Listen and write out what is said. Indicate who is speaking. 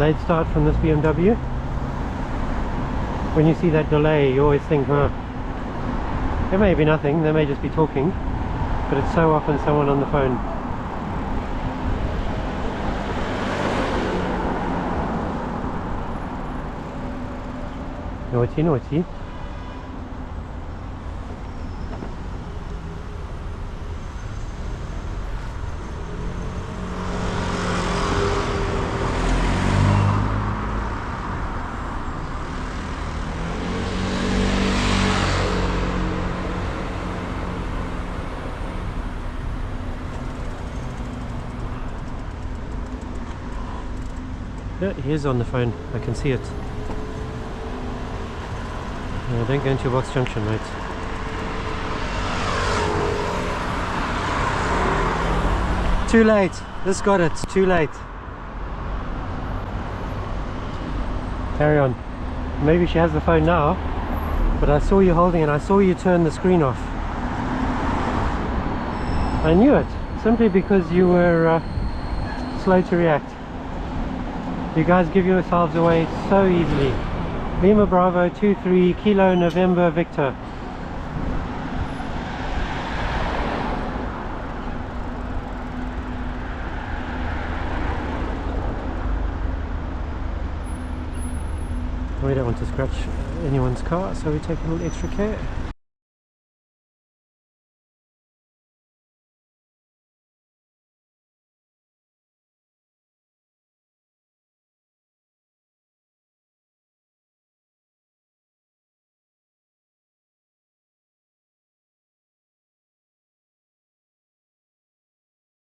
Speaker 1: Delayed start from this BMW. When you see that delay, you always think, oh, it may be nothing, they may just be talking, but it's so often someone on the phone. Naughty, naughty. Yeah, he is on the phone, I can see it. Don't go into your box junction, mate. Too late, this got it, too late. Carry on. Maybe she has the phone now, but I saw you holding it, I saw you turn the screen off. I knew it, simply because you were slow to react. You guys give yourselves away so easily. Lima Bravo 23 Kilo November Victor. We don't want to scratch anyone's car, so we take a little extra care.